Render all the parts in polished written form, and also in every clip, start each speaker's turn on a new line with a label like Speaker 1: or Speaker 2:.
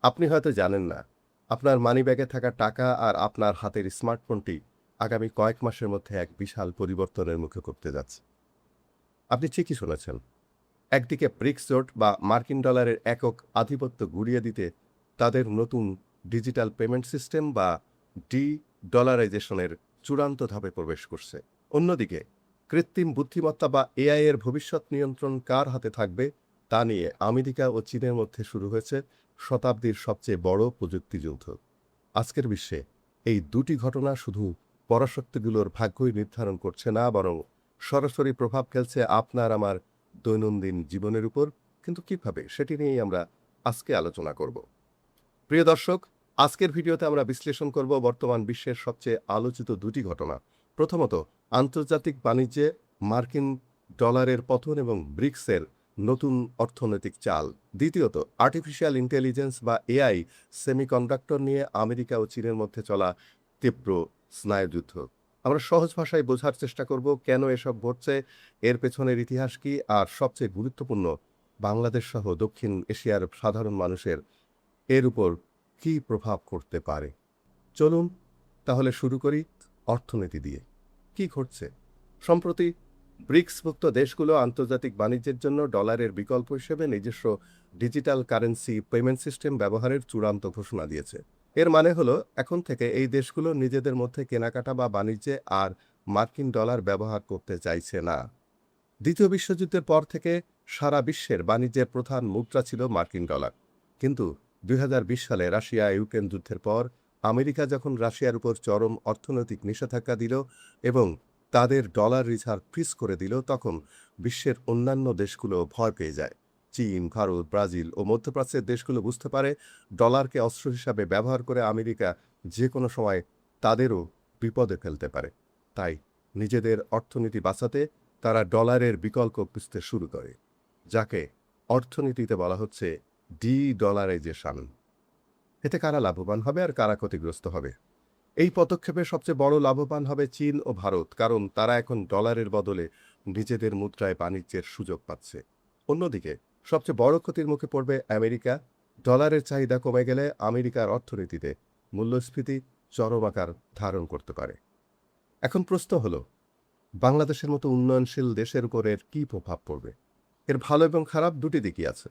Speaker 1: আপনি হয়তো জানেন না, আপনার মানিব্যাগে থাকা টাকা আর আপনার হাতের স্মার্টফোনটি আগামী কয়েক মাসের মধ্যে এক বিশাল পরিবর্তনের মুখে করতে যাচ্ছে। আপনি ঠিকই শুনেছেন। একদিকে ব্রিক্স জোট বা মার্কিন ডলারের একক আধিপত্য গুঁড়িয়ে দিতে তাদের নতুন ডিজিটাল পেমেন্ট সিস্টেম বা ডলারাইজেশনের চূড়ান্ত ধাপে প্রবেশ করছে। অন্যদিকে কৃত্রিম বুদ্ধিমত্তা বা এআই এর ভবিষ্যৎ নিয়ন্ত্রণ কার হাতে থাকবে তা নিয়ে আমেরিকা ও চীনের মধ্যে শুরু হয়েছে শতাব্দীর সবচেয়ে বড় প্রযুক্তি যুদ্ধ। আজকের বিশ্বে এই দুটি ঘটনা শুধু পরাশক্তিগুলোর ভাগ্যই নির্ধারণ করছে না, বরং সরাসরি প্রভাব ফেলছে আপনার আমার দৈনন্দিন জীবনের উপর। কিন্তু কিভাবে, সেটি নিয়েই আমরা আজকে আলোচনা করব। প্রিয় দর্শক, আজকের ভিডিওতে আমরা বিশ্লেষণ করব বর্তমান বিশ্বের সবচেয়ে আলোচিত দুটি ঘটনা। প্রথমত, আন্তর্জাতিক বাণিজ্যে মার্কিন ডলারের পতন এবং ব্রিক্সের নতুন অর্থনৈতিক চাল। দ্বিতীয়ত, আর্টিফিশিয়াল ইন্টেলিজেন্স বা এআই সেমিকন্ডাক্টর নিয়ে আমেরিকা ও চীনের মধ্যে চলা তীব্র স্নায়ুযুদ্ধ। আমরা সহজ ভাষায় বোঝার চেষ্টা করব কেন এসব ঘটছে, এর পেছনের ইতিহাস কি, আর সবচেয়ে গুরুত্বপূর্ণ, বাংলাদেশ সহ দক্ষিণ এশিয়ার সাধারণ মানুষের এর উপর কী প্রভাব করতে পারে। চলুন তাহলে শুরু করি অর্থনীতি দিয়ে। কি ঘটছে? সম্প্রতি ব্রিক্সভুক্ত দেশগুলো আন্তর্জাতিক বাণিজ্যের জন্য ডলারের বিকল্প হিসেবে নিজস্ব ডিজিটাল কারেন্সি পেমেন্ট সিস্টেম ব্যবহারের চূড়ান্ত ঘোষণা দিয়েছে। এর মানে হলো, এখন থেকে এই দেশগুলো নিজেদের মধ্যে কেনাকাটা বা বাণিজ্যে আর মার্কিন ডলার ব্যবহার করতে চাইছে না। দ্বিতীয় বিশ্বযুদ্ধের পর থেকে সারা বিশ্বের বাণিজ্যের প্রধান মুদ্রা ছিল মার্কিন ডলার। কিন্তু ২০২০ সালে রাশিয়া ইউক্রেন যুদ্ধের পর আমেরিকা যখন রাশিয়ার উপর চরম অর্থনৈতিক নিষেধাজ্ঞা দিল এবং তাদের ডলার রিজার্ভ ফ্রিজ করে দিল, তখন বিশ্বের অন্যান্য দেশগুলো ভয় পেয়ে যায়। চীন, ভারত, ব্রাজিল ও মধ্যপ্রাচ্যের দেশগুলো বুঝতে পারে ডলারকে অস্ত্র হিসাবে ব্যবহার করে আমেরিকা যে কোনো সময় তাদেরও বিপদে ফেলতে পারে। তাই নিজেদের অর্থনীতি বাঁচাতে তারা ডলারের বিকল্প খুঁজতে শুরু করে, যাকে অর্থনীতিতে বলা হচ্ছে ডলারাইজেশন। এতে কারা লাভবান হবে আর কারা ক্ষতিগ্রস্ত হবে? এই পদক্ষেপে সবচেয়ে বড় লাভবান হবে চীন ও ভারত, কারণ তারা এখন ডলারের বদলে নিজেদের মুদ্রায় বাণিজ্যের সুযোগ পাচ্ছে। অন্যদিকে সবচেয়ে বড় ক্ষতির মুখে পড়বে আমেরিকা। ডলারের চাহিদা কমে গেলে আমেরিকার অর্থনীতিতে মূল্যস্ফীতি চরম আকার ধারণ করতে পারে। এখন প্রশ্ন হলো, বাংলাদেশের মতো উন্নয়নশীল দেশের উপর এর কী প্রভাব পড়বে? এর ভালো এবং খারাপ দুটি দিকই আছে।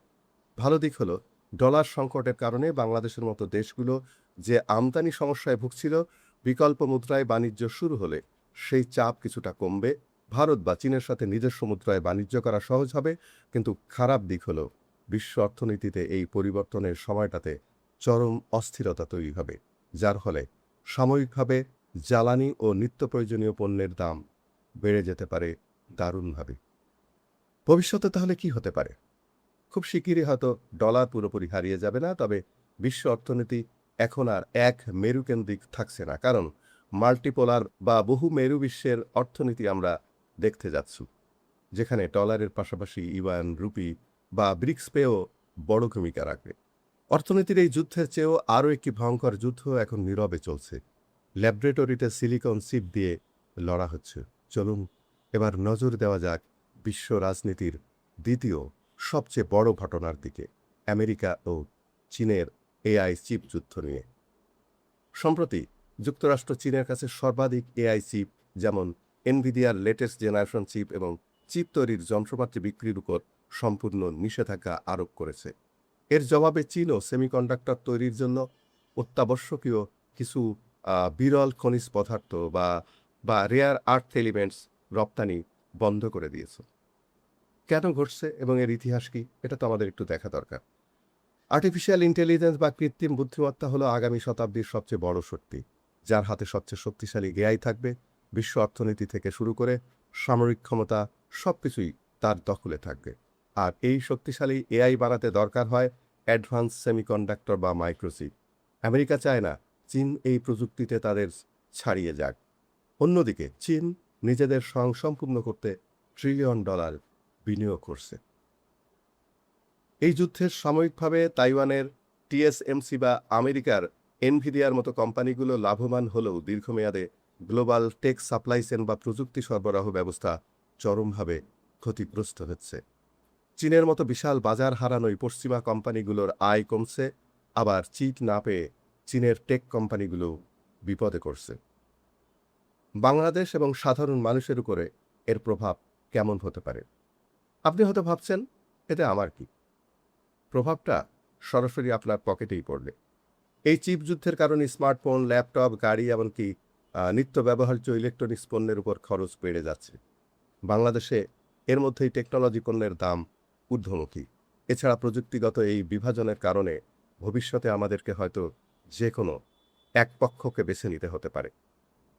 Speaker 1: ভালো দিক হলো, ডলার সংকটের কারণে বাংলাদেশের মতো দেশগুলো যে আমদানি সমস্যায় ভুগছিল, বিকল্প মুদ্রায় বাণিজ্য শুরু হলে সেই চাপ কিছুটা কমবে। ভারত বা চীনের সাথে নিজস্ব মুদ্রায় বাণিজ্য করা সহজ হবে। কিন্তু খারাপ দিক হলো, বিশ্ব অর্থনীতিতে এই পরিবর্তনের সময়টাতে চরম অস্থিরতা তৈরি হবে, যার ফলে সাময়িকভাবে জ্বালানি ও নিত্য প্রয়োজনীয় পণ্যের দাম বেড়ে যেতে পারে দারুণভাবে। ভবিষ্যতে তাহলে কি হতে পারে? খুব শিগগিরই হয়তো ডলার পুরোপুরি হারিয়ে যাবে না, তবে বিশ্ব অর্থনীতি এখন আর এক মেরুকেন্দ্রিক থাকছে না, কারণ মাল্টিপোলার বা বহু মেরু বিশ্বের অর্থনীতি আমরা দেখতে যাচ্ছি, যেখানে ডলারের পাশাপাশি ইউয়ান, রুপি বা ব্রিক্স পেও বড় ভূমিকা রাখবে। অর্থনীতির এই যুদ্ধের চেয়েও আরও একটি ভয়ঙ্কর যুদ্ধ এখন নীরবে চলছে। ল্যাবরেটরিতে সিলিকন চিপ দিয়ে লড়া হচ্ছে। চলুন এবার নজর দেওয়া যাক বিশ্ব রাজনীতির দ্বিতীয় সবচেয়ে বড় ঘটনার দিকে, আমেরিকা ও চীনের এআই চিপ যুদ্ধ নিয়ে। সম্প্রতি যুক্তরাষ্ট্র চীনের কাছে সর্বাধিক এআই চিপ, যেমন এনভিডিয়ার লেটেস্ট জেনারেশন চিপ এবং চিপ তৈরির যন্ত্রপাতি বিক্রির উপর সম্পূর্ণ নিষেধাজ্ঞা আরোপ করেছে। এর জবাবে চীনও সেমিকন্ডাক্টর তৈরির জন্য অত্যাবশ্যকীয় কিছু বিরল খনিজ পদার্থ বা রেয়ার আর্থ এলিমেন্টস রপ্তানি বন্ধ করে দিয়েছে। কেন ঘটছে এবং এর ইতিহাস কি, এটা তো আমাদের একটু দেখা দরকার। আর্টিফিশিয়াল ইন্টেলিজেন্স বা কৃত্রিম বুদ্ধিমত্তা হলো আগামী শতাব্দীর সবচেয়ে বড় শক্তি, যার হাতে সবচেয়ে শক্তিশালী এআই থাকবে। বিশ্ব অর্থনীতি থেকে শুরু করে সামরিক ক্ষমতা সবকিছুই তার দখলে থাকবে। আর এই শক্তিশালী এআই বানাতে দরকার হয় অ্যাডভান্স সেমিকন্ডাক্টর বা মাইক্রোচিপ। আমেরিকা চায় না চীন এই প্রযুক্তিতে তাদের ছাড়িয়ে যাক। অন্যদিকে চীন নিজেদের স্বয়ংসম্পূর্ণ করতে ট্রিলিয়ন ডলার বিনিয়োগ করছে। এই যুদ্ধের সাময়িকভাবে তাইওয়ানের টিএসএমসি বা আমেরিকার এনভিডিয়ার মতো কোম্পানিগুলো লাভবান হলেও দীর্ঘমেয়াদে গ্লোবাল টেক সাপ্লাই চেইন বা প্রযুক্তি সরবরাহ ব্যবস্থা চরমভাবে ক্ষতিগ্রস্ত হচ্ছে। চীনের মতো বিশাল বাজার হারানোয় পশ্চিমা কোম্পানিগুলোর আয় কমছে, আবার চিপ না পেয়ে চীনের টেক কোম্পানিগুলো বিপদে করছে। বাংলাদেশ এবং সাধারণ মানুষের উপরে এর প্রভাব কেমন হতে পারে? আপনি হয়তো ভাবছেন, এতে আমার কি? প্রভাবটা সরাসরি আপনার পকেটেই পড়বে। এই চিপ যুদ্ধের কারণে স্মার্টফোন, ল্যাপটপ, গাড়ি এমনকি নিত্য ব্যবহার্য ইলেকট্রনিক্স পণ্যের উপর খরচ বেড়ে যাচ্ছে। বাংলাদেশে এর মধ্যেই টেকনোলজি পণ্যের দাম ঊর্ধ্বমুখী। এছাড়া প্রযুক্তিগত এই বিভাজনের কারণে ভবিষ্যতে আমাদেরকে হয়তো যে কোনো এক পক্ষকে বেছে নিতে হতে পারে।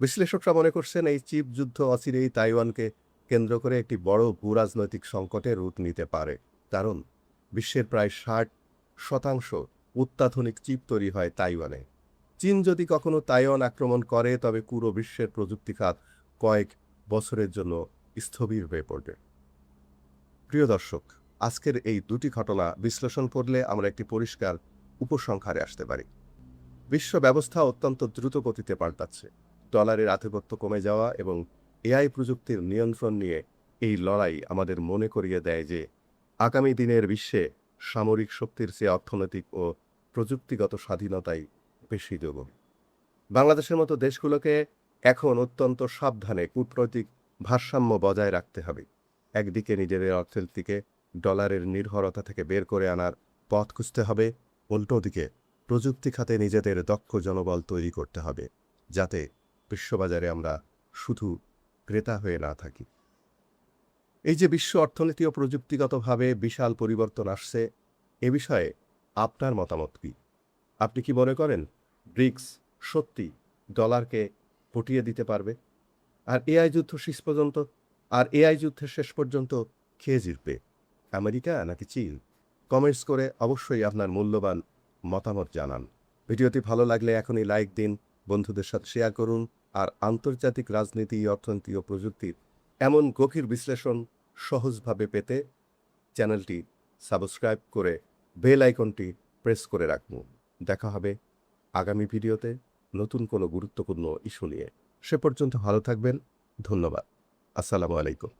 Speaker 1: বিশ্লেষকরা মনে করছেন এই চিপ যুদ্ধ অচিরেই তাইওয়ানকে কেন্দ্র করে একটি বড় ভূরাজনৈতিক সংকটের রূপ নিতে পারে। কারণ বিশ্বের প্রায় 60% অত্যাধুনিক চিপ তৈরি হয় তাইওয়ানে। চীন যদি কখনো তাইওয়ান আক্রমণ করে তবে পুরো বিশ্বের প্রযুক্তি খাত কয়েক বছরের জন্য স্থবির হয়ে পড়বে। প্রিয় দর্শক, আজকের এই দুটি ঘটনা বিশ্লেষণ করলে আমরা একটি পরিষ্কার উপসংহারে আসতে পারি। বিশ্ব ব্যবস্থা অত্যন্ত দ্রুত গতিতে পাল্টাচ্ছে। ডলারের আধিপত্য কমে যাওয়া এবং এআই প্রযুক্তির নিয়ন্ত্রণ নিয়ে এই লড়াই আমাদের মনে করিয়ে দেয় যে আগামী দিনের বিশ্বে সামরিক শক্তির চেয়ে অর্থনৈতিক ও প্রযুক্তিগত স্বাধীনতাই বেশি জরুরি। বাংলাদেশের মতো দেশগুলোকে এখন অত্যন্ত সাবধানে কূটনৈতিক ভারসাম্য বজায় রাখতে হবে। একদিকে নিজেদের অর্থনীতিকে ডলারের নির্ভরতা থেকে বের করে আনার পথ খুঁজতে হবে, উল্টোদিকে প্রযুক্তি খাতে নিজেদের দক্ষ জনবল তৈরি করতে হবে, যাতে বিশ্ববাজারে আমরা শুধু ক্রেতা হয়ে না থাকি। এই যে বিশ্ব অর্থনীতি ও প্রযুক্তিগতভাবে বিশাল পরিবর্তন আসছে, এ বিষয়ে আপনার মতামত কি? আপনি কি মনে করেন ব্রিক্স সত্যি ডলারকে হটিয়ে দিতে পারবে? এআই যুদ্ধের শেষ পর্যন্ত খেয়ে জিতবে, আমেরিকা নাকি চীন? কমেন্টস করে অবশ্যই আপনার মূল্যবান মতামত জানান। ভিডিওটি ভালো লাগলে এখনই লাইক দিন, বন্ধুদের সাথে শেয়ার করুন, আর আন্তর্জাতিক রাজনীতি, অর্থনীতি ও প্রযুক্তির এমন গভীর বিশ্লেষণ সহজভাবে পেতে চ্যানেলটি সাবস্ক্রাইব করে বেল আইকনটি প্রেস করে রাখুন। দেখা হবে আগামী ভিডিওতে নতুন কোনো গুরুত্বপূর্ণ ইস্যু নিয়ে। সে পর্যন্ত ভালো থাকবেন। ধন্যবাদ। আসসালামু আলাইকুম।